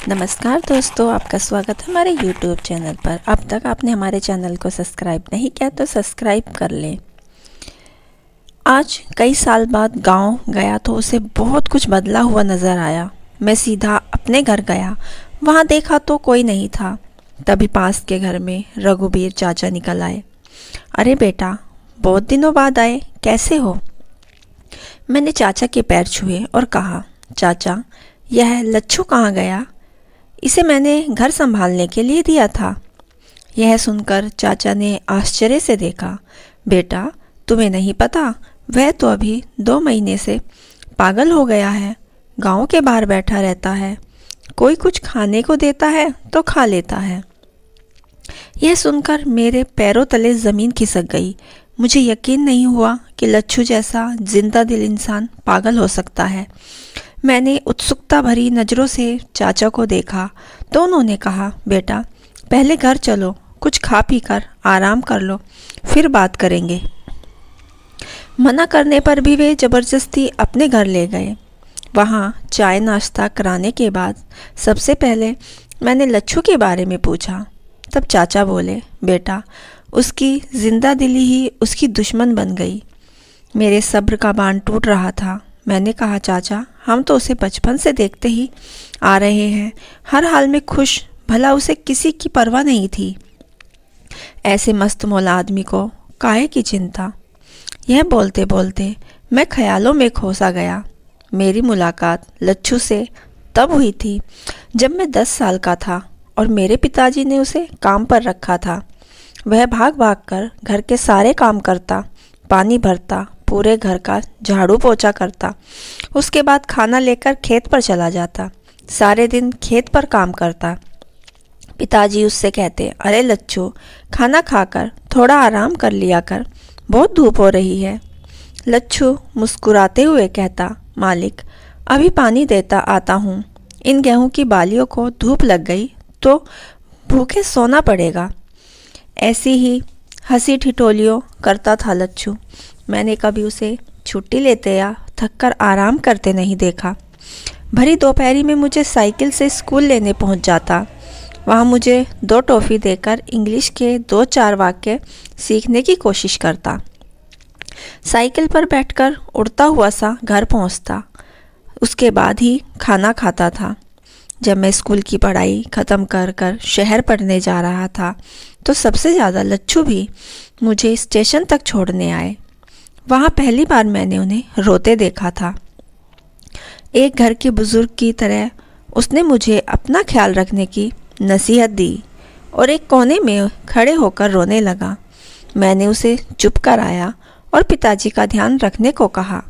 नमस्कार दोस्तों, आपका स्वागत है हमारे YouTube चैनल पर। अब तक आपने हमारे चैनल को सब्सक्राइब नहीं किया तो सब्सक्राइब कर लें। आज कई साल बाद गांव गया तो उसे बहुत कुछ बदला हुआ नज़र आया। मैं सीधा अपने घर गया, वहां देखा तो कोई नहीं था। तभी पास के घर में रघुबीर चाचा निकल आए। अरे बेटा, बहुत दिनों बाद आए, कैसे हो? मैंने चाचा के पैर छुए और कहा, चाचा, यह लच्छू कहाँ गया? इसे मैंने घर संभालने के लिए दिया था। यह सुनकर चाचा ने आश्चर्य से देखा। बेटा, तुम्हें नहीं पता, वह तो अभी 2 महीने से पागल हो गया है। गांव के बाहर बैठा रहता है। कोई कुछ खाने को देता है तो खा लेता है। यह सुनकर मेरे पैरों तले ज़मीन खिसक गई। मुझे यकीन नहीं हुआ कि लच्छू जैसा जिंदा दिल इंसान पागल हो सकता है। मैंने उत्सुकता भरी नज़रों से चाचा को देखा तो उन्होंने कहा, बेटा, पहले घर चलो, कुछ खा पी कर आराम कर लो, फिर बात करेंगे। मना करने पर भी वे ज़बरदस्ती अपने घर ले गए। वहाँ चाय नाश्ता कराने के बाद सबसे पहले मैंने लच्छू के बारे में पूछा। तब चाचा बोले, बेटा, उसकी जिंदा दिली ही उसकी दुश्मन बन गई। मेरे सब्र का बांध टूट रहा था। मैंने कहा, चाचा, हम तो उसे बचपन से देखते ही आ रहे हैं, हर हाल में खुश, भला उसे किसी की परवाह नहीं थी। ऐसे मस्त मौला आदमी को काहे की चिंता? यह बोलते बोलते मैं ख्यालों में खोसा गया। मेरी मुलाकात लच्छू से तब हुई थी जब मैं 10 साल का था और मेरे पिताजी ने उसे काम पर रखा था। वह भाग भाग कर घर के सारे काम करता, पानी भरता, पूरे घर का झाड़ू पोछा करता। उसके बाद खाना लेकर खेत पर चला जाता, सारे दिन खेत पर काम करता। पिताजी उससे कहते, अरे लच्छू, खाना खाकर थोड़ा आराम कर लिया कर, बहुत धूप हो रही है। लच्छू मुस्कुराते हुए कहता, मालिक, अभी पानी देता आता हूँ। इन गेहूं की बालियों को धूप लग गई तो भूखे सोना पड़ेगा। ऐसी ही हंसी ठिठोलियों करता था लच्छू। मैंने कभी उसे छुट्टी लेते या थककर आराम करते नहीं देखा। भरी दोपहरी में मुझे साइकिल से स्कूल लेने पहुंच जाता। वहां मुझे 2 टॉफ़ी देकर इंग्लिश के 2-4 वाक्य सीखने की कोशिश करता। साइकिल पर बैठकर उड़ता हुआ सा घर पहुंचता। उसके बाद ही खाना खाता था। जब मैं स्कूल की पढ़ाई ख़त्म कर कर शहर पढ़ने जा रहा था तो सबसे ज़्यादा लच्छू भी मुझे स्टेशन तक छोड़ने आए। वहाँ पहली बार मैंने उन्हें रोते देखा था। एक घर के बुजुर्ग की तरह उसने मुझे अपना ख्याल रखने की नसीहत दी और एक कोने में खड़े होकर रोने लगा। मैंने उसे चुप कराया और पिताजी का ध्यान रखने को कहा,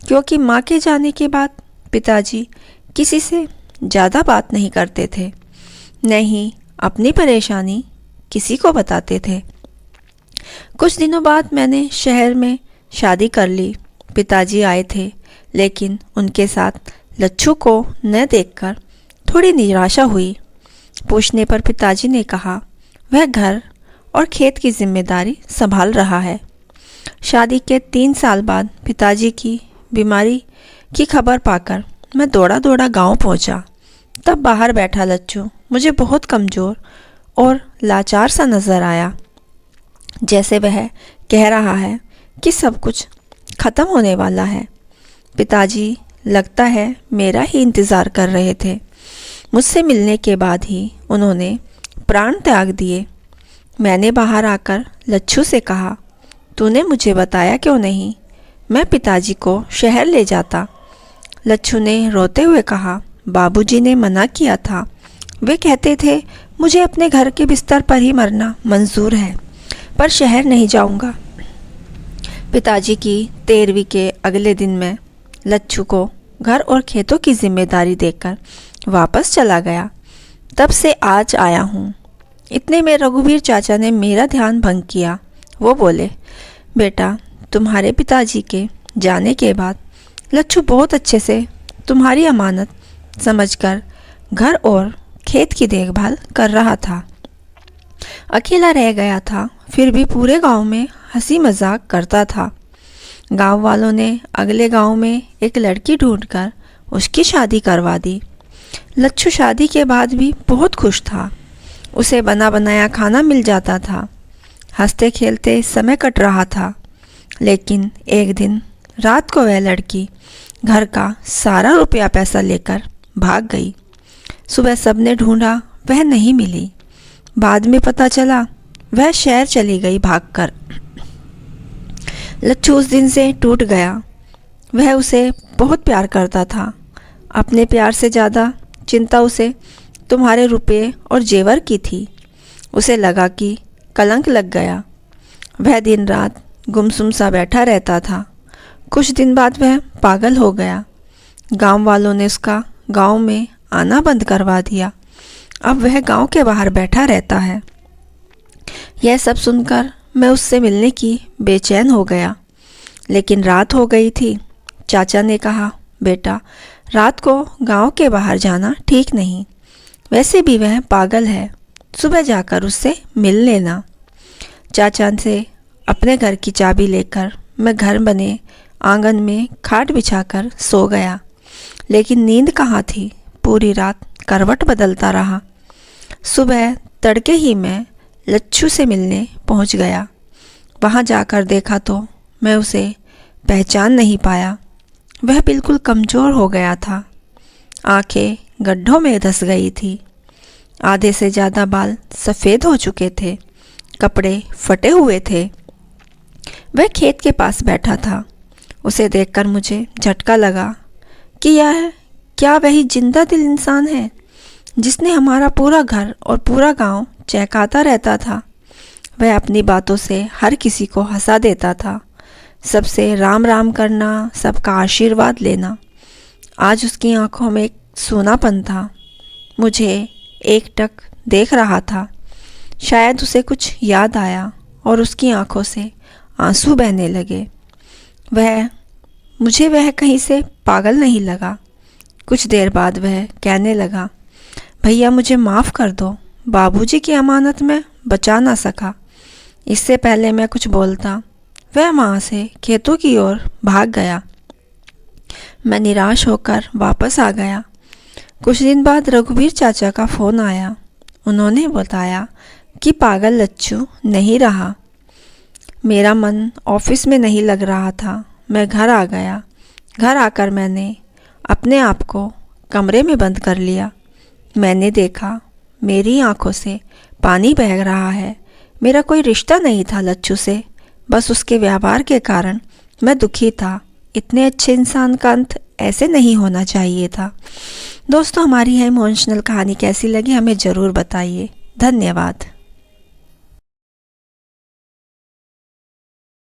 क्योंकि माँ के जाने के बाद पिताजी किसी से ज़्यादा बात नहीं करते थे, नहीं अपनी परेशानी किसी को बताते थे। कुछ दिनों बाद मैंने शहर में शादी कर ली। पिताजी आए थे, लेकिन उनके साथ लच्छू को न देखकर थोड़ी निराशा हुई। पूछने पर पिताजी ने कहा, वह घर और खेत की जिम्मेदारी संभाल रहा है। शादी के 3 साल बाद पिताजी की बीमारी की खबर पाकर मैं दौड़ा दौड़ा गांव पहुंचा। तब बाहर बैठा लच्छू मुझे बहुत कमज़ोर और लाचार सा नज़र आया, जैसे वह कह रहा है कि सब कुछ ख़त्म होने वाला है। पिताजी लगता है मेरा ही इंतज़ार कर रहे थे। मुझसे मिलने के बाद ही उन्होंने प्राण त्याग दिए। मैंने बाहर आकर लच्छू से कहा, तूने मुझे बताया क्यों नहीं? मैं पिताजी को शहर ले जाता। लच्छू ने रोते हुए कहा, बाबूजी ने मना किया था। वे कहते थे मुझे अपने घर के बिस्तर पर ही मरना मंजूर है, पर शहर नहीं जाऊंगा। पिताजी की 13वीं के अगले दिन मैं लच्छू को घर और खेतों की जिम्मेदारी देकर वापस चला गया। तब से आज आया हूँ। इतने में रघुबीर चाचा ने मेरा ध्यान भंग किया। वो बोले, बेटा, तुम्हारे पिताजी के जाने के बाद लच्छू बहुत अच्छे से तुम्हारी अमानत समझकर घर और खेत की देखभाल कर रहा था। अकेला रह गया था, फिर भी पूरे गांव में हंसी मजाक करता था। गांव वालों ने अगले गांव में एक लड़की ढूंढकर उसकी शादी करवा दी। लच्छू शादी के बाद भी बहुत खुश था। उसे बना बनाया खाना मिल जाता था। हंसते खेलते समय कट रहा था। लेकिन एक दिन रात को वह लड़की घर का सारा रुपया पैसा लेकर भाग गई। सुबह सबने ढूंढा, वह नहीं मिली। बाद में पता चला वह शहर चली गई भागकर। लच्छू उस दिन से टूट गया। वह उसे बहुत प्यार करता था। अपने प्यार से ज़्यादा चिंता उसे तुम्हारे रुपये और जेवर की थी। उसे लगा कि कलंक लग गया। वह दिन रात गुमसुम सा बैठा रहता था। कुछ दिन बाद वह पागल हो गया। गांव वालों ने उसका गांव में आना बंद करवा दिया। अब वह गांव के बाहर बैठा रहता है। यह सब सुनकर मैं उससे मिलने की बेचैन हो गया। लेकिन रात हो गई थी। चाचा ने कहा, बेटा, रात को गांव के बाहर जाना ठीक नहीं। वैसे भी वह पागल है। सुबह जाकर उससे मिल लेना। चाचा से अपने घर की चाबी लेकर मैं घर बने आंगन में खाट बिछाकर सो गया। लेकिन नींद कहाँ थी। पूरी रात करवट बदलता रहा। सुबह तड़के ही मैं लच्छू से मिलने पहुंच गया। वहां जाकर देखा तो मैं उसे पहचान नहीं पाया। वह बिल्कुल कमज़ोर हो गया था। आंखें गड्ढों में धंस गई थी। आधे से ज़्यादा बाल सफ़ेद हो चुके थे। कपड़े फटे हुए थे। वह खेत के पास बैठा था। उसे देखकर मुझे झटका लगा कि यह क्या वही जिंदा दिल इंसान है जिसने हमारा पूरा घर और पूरा गांव चहकाता रहता था। वह अपनी बातों से हर किसी को हंसा देता था। सबसे राम राम करना, सबका आशीर्वाद लेना। आज उसकी आंखों में एक सूनापन था। मुझे एकटक देख रहा था। शायद उसे कुछ याद आया और उसकी आंखों से आंसू बहने लगे। मुझे वह कहीं से पागल नहीं लगा। कुछ देर बाद वह कहने लगा, भैया मुझे माफ़ कर दो। बाबूजी की अमानत में बचा ना सका। इससे पहले मैं कुछ बोलता वह वहाँ से खेतों की ओर भाग गया। मैं निराश होकर वापस आ गया। कुछ दिन बाद रघुवीर चाचा का फ़ोन आया। उन्होंने बताया कि पागल लच्छू नहीं रहा। मेरा मन ऑफिस में नहीं लग रहा था। मैं घर आ गया। घर आकर मैंने अपने आप को कमरे में बंद कर लिया। मैंने देखा मेरी आंखों से पानी बह रहा है। मेरा कोई रिश्ता नहीं था लच्छू से। बस उसके व्यवहार के कारण मैं दुखी था। इतने अच्छे इंसान का अंत ऐसे नहीं होना चाहिए था। दोस्तों, हमारी यह इमोशनल कहानी कैसी लगी हमें ज़रूर बताइए। धन्यवाद।